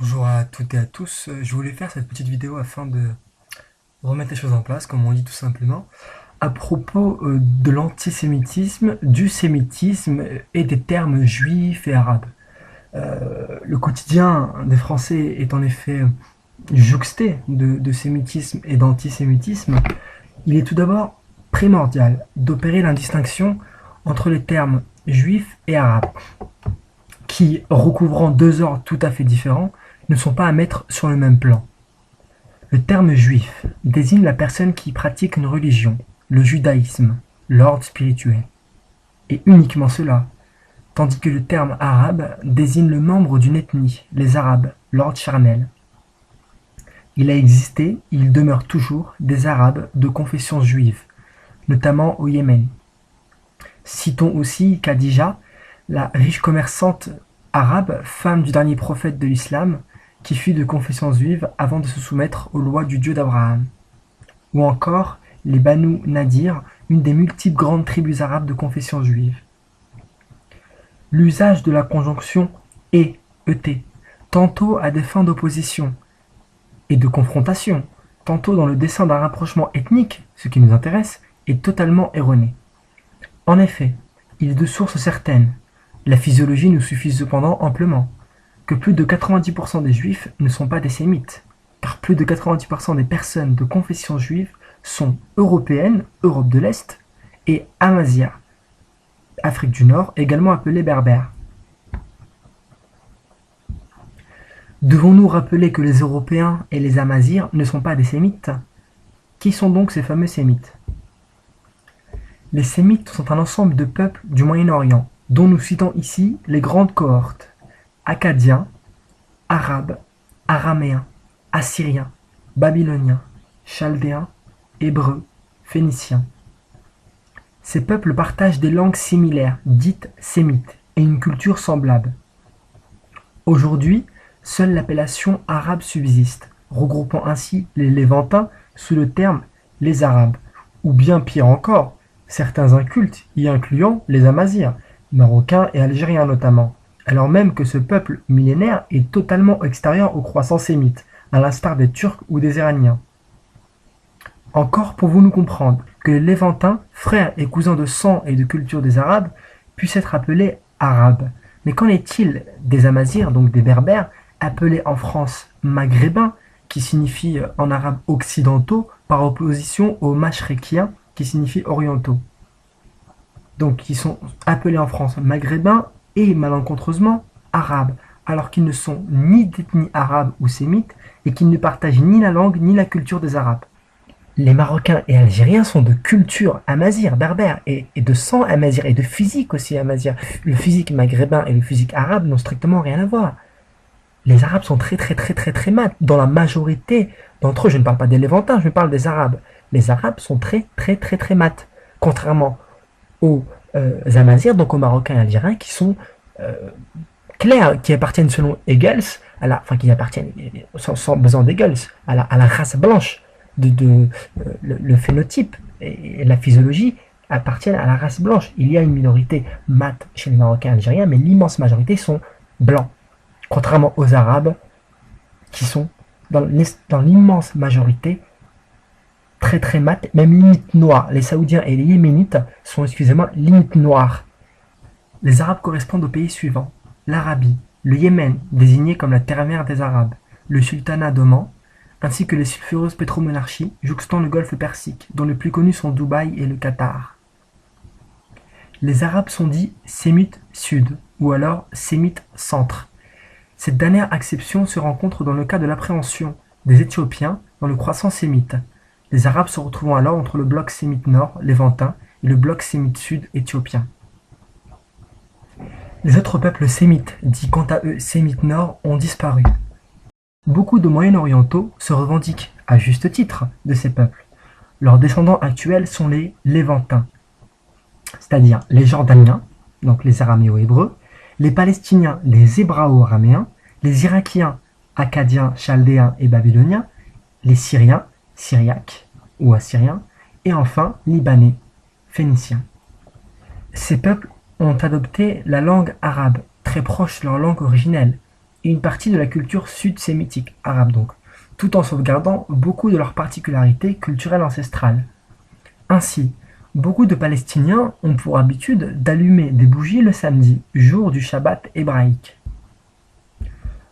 Bonjour à toutes et à tous. Je voulais faire cette petite vidéo afin de remettre les choses en place, comme on dit tout simplement, à propos de l'antisémitisme, du sémitisme et des termes juifs et arabes. Le quotidien des Français est en effet jouxté de sémitisme et d'antisémitisme. Il est tout d'abord primordial d'opérer la distinction entre les termes juifs et arabes, qui, recouvrant deux ordres tout à fait différents, ne sont pas à mettre sur le même plan. Le terme juif désigne la personne qui pratique une religion, le judaïsme, l'ordre spirituel, et uniquement cela, tandis que le terme arabe désigne le membre d'une ethnie, les arabes, l'ordre charnel. Il a existé, il demeure toujours, des arabes de confession juive, notamment au Yémen. Citons aussi Khadija, la riche commerçante arabe, femme du dernier prophète de l'islam, qui fut de confession juive avant de se soumettre aux lois du Dieu d'Abraham. Ou encore les Banu Nadir, une des multiples grandes tribus arabes de confession juive. L'usage de la conjonction et, et, tantôt à des fins d'opposition et de confrontation, tantôt dans le dessein d'un rapprochement ethnique, ce qui nous intéresse, est totalement erroné. En effet, il est de source certaine, la physiologie nous suffit cependant amplement, que plus de 90% des juifs ne sont pas des sémites, car plus de 90% des personnes de confession juive sont européennes, Europe de l'Est, et amazières, Afrique du Nord, également appelées berbères. Devons-nous rappeler que les Européens et les amazirs ne sont pas des sémites? Qui sont donc ces fameux sémites? Les sémites sont un ensemble de peuples du Moyen-Orient, dont nous citons ici les grandes cohortes: Akkadiens, Arabes, Araméens, Assyriens, Babyloniens, Chaldéens, Hébreux, Phéniciens. Ces peuples partagent des langues similaires, dites sémites, et une culture semblable. Aujourd'hui, seule l'appellation arabe subsiste, regroupant ainsi les Lévantins sous le terme les Arabes, ou bien pire encore, certains incultes y incluant les Amazirs, marocains et algériens notamment, alors même que ce peuple millénaire est totalement extérieur aux croissants sémites, à l'instar des Turcs ou des Iraniens. Encore pouvons-nous comprendre que les Lévantins, frères et cousins de sang et de culture des Arabes, puissent être appelés Arabes. Mais qu'en est-il des Amazirs, donc des Berbères, appelés en France Maghrébins, qui signifie en arabe occidentaux, par opposition aux Mashrekiens, qui signifient orientaux? Donc qui sont appelés en France Maghrébins et malencontreusement Arabes, alors qu'ils ne sont ni d'ethnie arabe ou sémite et qu'ils ne partagent ni la langue ni la culture des Arabes. Les Marocains et Algériens sont de culture amazigh, berbère, et de sang amazigh, et de physique aussi amazigh. Le physique maghrébin et le physique arabe n'ont strictement rien à voir. Les Arabes sont très mat. Dans la majorité d'entre eux, je ne parle pas des Lévantins, je parle des Arabes. Les Arabes sont très mat. Contrairement aux Amazirs, donc aux Marocains et Algériens, qui sont clairs, qui appartiennent selon Engels, qui appartiennent sans besoin d'Engels, à la race blanche. Le phénotype et la physiologie appartiennent à la race blanche. Il y a une minorité mate chez les Marocains et Algériens, mais l'immense majorité sont blancs. Contrairement aux Arabes, qui sont dans l'immense majorité très mat, même limite noire. Les Saoudiens et les Yéménites sont, excusez-moi, limite noire. Les Arabes correspondent aux pays suivants: l'Arabie, le Yémen, désigné comme la terre-mère des Arabes, le sultanat d'Oman, ainsi que les sulfureuses pétromonarchies jouxtant le golfe Persique, dont les plus connus sont Dubaï et le Qatar. Les Arabes sont dits sémites sud, ou alors sémites centre. Cette dernière acception se rencontre dans le cas de l'appréhension des Éthiopiens dans le croissant sémite, les Arabes se retrouvant alors entre le bloc sémite nord, lévantin, et le bloc sémite sud, éthiopien. Les autres peuples sémites, dits quant à eux sémites nord, ont disparu. Beaucoup de Moyen-Orientaux se revendiquent, à juste titre, de ces peuples. Leurs descendants actuels sont les Lévantins, c'est-à-dire les Jordaniens, donc les Araméo-Hébreux, les Palestiniens, les Hébrao-Araméens, les Irakiens, Akkadiens, Chaldéens et Babyloniens, les Syriens, Syriaques ou Assyriens, et enfin Libanais, Phéniciens. Ces peuples ont adopté la langue arabe, très proche de leur langue originelle, et une partie de la culture sud-sémitique, arabe donc, tout en sauvegardant beaucoup de leurs particularités culturelles ancestrales. Ainsi, beaucoup de Palestiniens ont pour habitude d'allumer des bougies le samedi, jour du Shabbat hébraïque.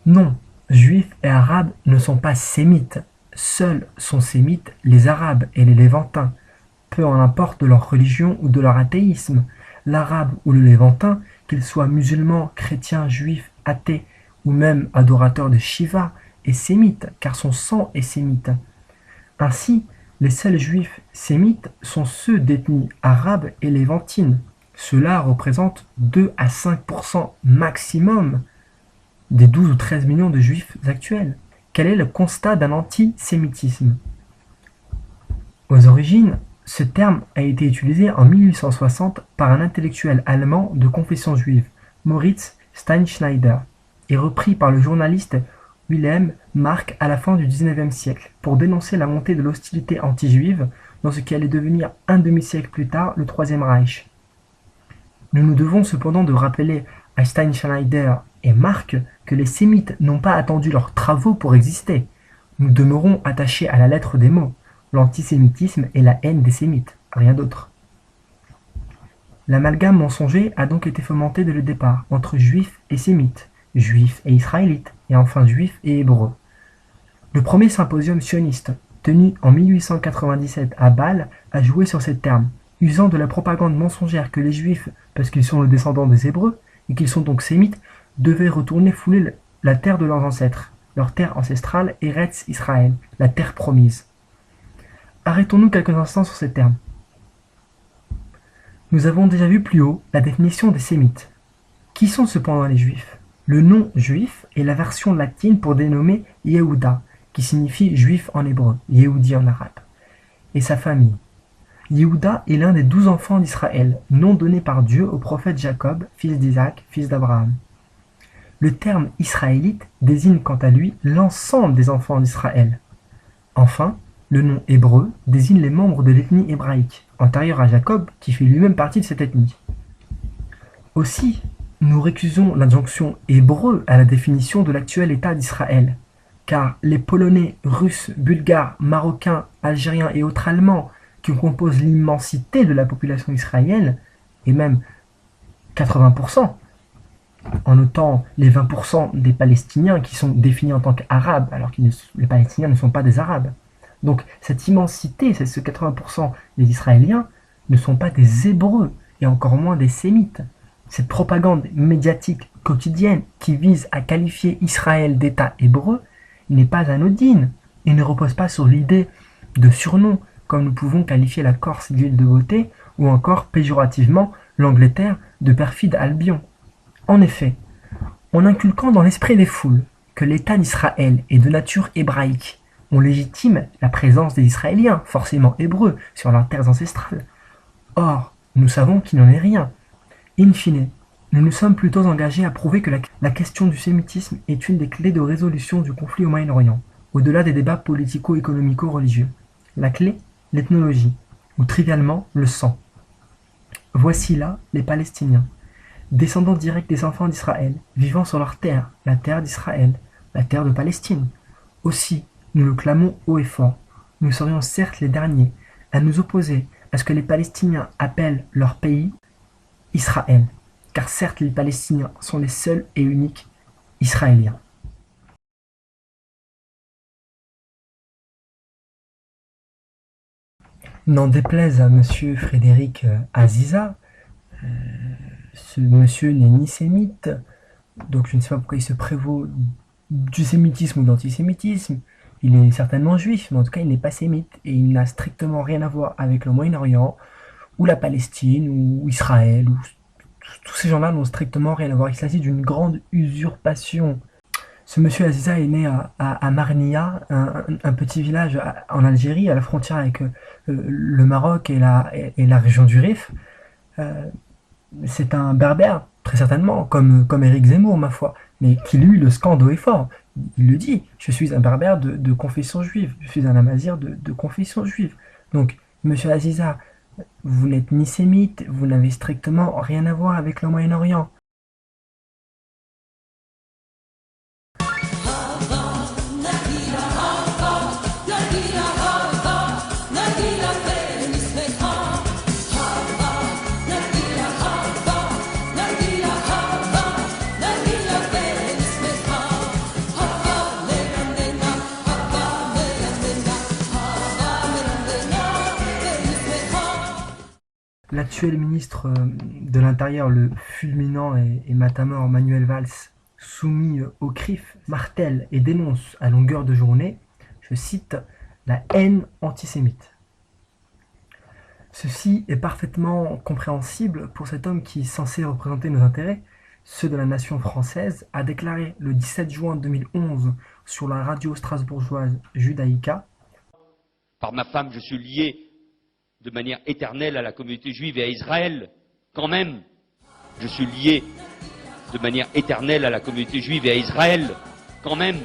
Non, juifs et arabes ne sont pas sémites, seuls sont sémites les arabes et les lévantins, peu en importe de leur religion ou de leur athéisme. L'arabe ou le lévantin, qu'il soit musulman, chrétien, juif, athée ou même adorateur de Shiva, est sémite, car son sang est sémite. Ainsi, les seuls juifs sémites sont ceux d'ethnie arabe et lévantine. Cela représente 2 à 5% maximum des 12 ou 13 millions de juifs actuels. Quel est le constat d'un antisémitisme? Aux origines, ce terme a été utilisé en 1860 par un intellectuel allemand de confession juive, Moritz Steinschneider, et repris par le journaliste Wilhelm Mark à la fin du XIXe siècle, pour dénoncer la montée de l'hostilité anti-juive dans ce qui allait devenir un demi-siècle plus tard le Troisième Reich. Nous nous devons cependant de rappeler à Steinschneider et Mark que les sémites n'ont pas attendu leurs travaux pour exister. Nous demeurons attachés à la lettre des mots. L'antisémitisme est la haine des sémites, rien d'autre. L'amalgame mensonger a donc été fomenté dès le départ entre juifs et sémites, juifs et israélites, et enfin juifs et hébreux. Le premier symposium sioniste, tenu en 1897 à Bâle, a joué sur ces termes, usant de la propagande mensongère que les juifs, parce qu'ils sont les descendants des hébreux, et qu'ils sont donc sémites, devaient retourner fouler la terre de leurs ancêtres, leur terre ancestrale Eretz Israël, la terre promise. Arrêtons-nous quelques instants sur ces termes. Nous avons déjà vu plus haut la définition des sémites. Qui sont cependant les juifs? Le nom juif est la version latine pour dénommer Yehuda, qui signifie juif en hébreu, Yehudi en arabe, et sa famille. Yehuda est l'un des 12 enfants d'Israël, nom donné par Dieu au prophète Jacob, fils d'Isaac, fils d'Abraham. Le terme israélite désigne quant à lui l'ensemble des enfants d'Israël. Enfin, le nom hébreu désigne les membres de l'ethnie hébraïque, antérieure à Jacob, qui fait lui-même partie de cette ethnie. Aussi, nous récusons l'adjonction hébreu à la définition de l'actuel État d'Israël, car les Polonais, Russes, Bulgares, Marocains, Algériens et autres Allemands qui composent l'immensité de la population israélienne, et même 80%, en notant les 20% des Palestiniens qui sont définis en tant qu'Arabes, alors que les Palestiniens ne sont pas des Arabes. Donc cette immensité, ce 80% des Israéliens, ne sont pas des Hébreux, et encore moins des Sémites. Cette propagande médiatique quotidienne qui vise à qualifier Israël d'État hébreu n'est pas anodine et ne repose pas sur l'idée de surnom, comme nous pouvons qualifier la Corse d'île de beauté ou encore péjorativement l'Angleterre de perfide Albion. En effet, en inculquant dans l'esprit des foules que l'État d'Israël est de nature hébraïque, on légitime la présence des Israéliens, forcément hébreux, sur leurs terres ancestrales. Or, nous savons qu'il n'en est rien. In fine, nous nous sommes plutôt engagés à prouver que la question du sémitisme est une des clés de résolution du conflit au Moyen-Orient, au-delà des débats politico-économico-religieux. La clé, l'ethnologie, ou trivialement le sang. Voici là les Palestiniens, descendants directs des enfants d'Israël, vivant sur leur terre, la terre d'Israël, la terre de Palestine. Aussi, nous le clamons haut et fort. Nous serions certes les derniers à nous opposer à ce que les Palestiniens appellent leur pays Israël, car certes les Palestiniens sont les seuls et uniques Israéliens. N'en déplaise à monsieur Frédéric Aziza, ce monsieur n'est ni sémite, donc je ne sais pas pourquoi il se prévaut du sémitisme ou de l'antisémitisme. Il est certainement juif, mais en tout cas il n'est pas sémite, et il n'a strictement rien à voir avec le Moyen-Orient, ou la Palestine, ou Israël, ou tous ces gens-là n'ont strictement rien à voir. Il s'agit d'une grande usurpation. Ce monsieur Aziza est né à Marnia, un petit village en Algérie, à la frontière avec le Maroc et la région du Rif. Euh, c'est un berbère, très certainement, comme Éric Zemmour, ma foi, mais qui lui le scande haut et fort. Il le dit, je suis un berbère de confession juive, je suis un amazir de confession juive. Donc, monsieur Aziza, vous n'êtes ni sémite, vous n'avez strictement rien à voir avec le Moyen-Orient. L'actuel ministre de l'Intérieur, le fulminant et matamor Manuel Valls, soumis au CRIF, martèle et dénonce à longueur de journée, je cite, la haine antisémite. Ceci est parfaitement compréhensible pour cet homme qui est censé représenter nos intérêts, ceux de la nation française, a déclaré le 17 juin 2011 sur la radio strasbourgeoise Judaïka. Par ma femme, je suis lié de manière éternelle à la communauté juive et à Israël. Quand même, je suis lié de manière éternelle à la communauté juive et à Israël. Quand même.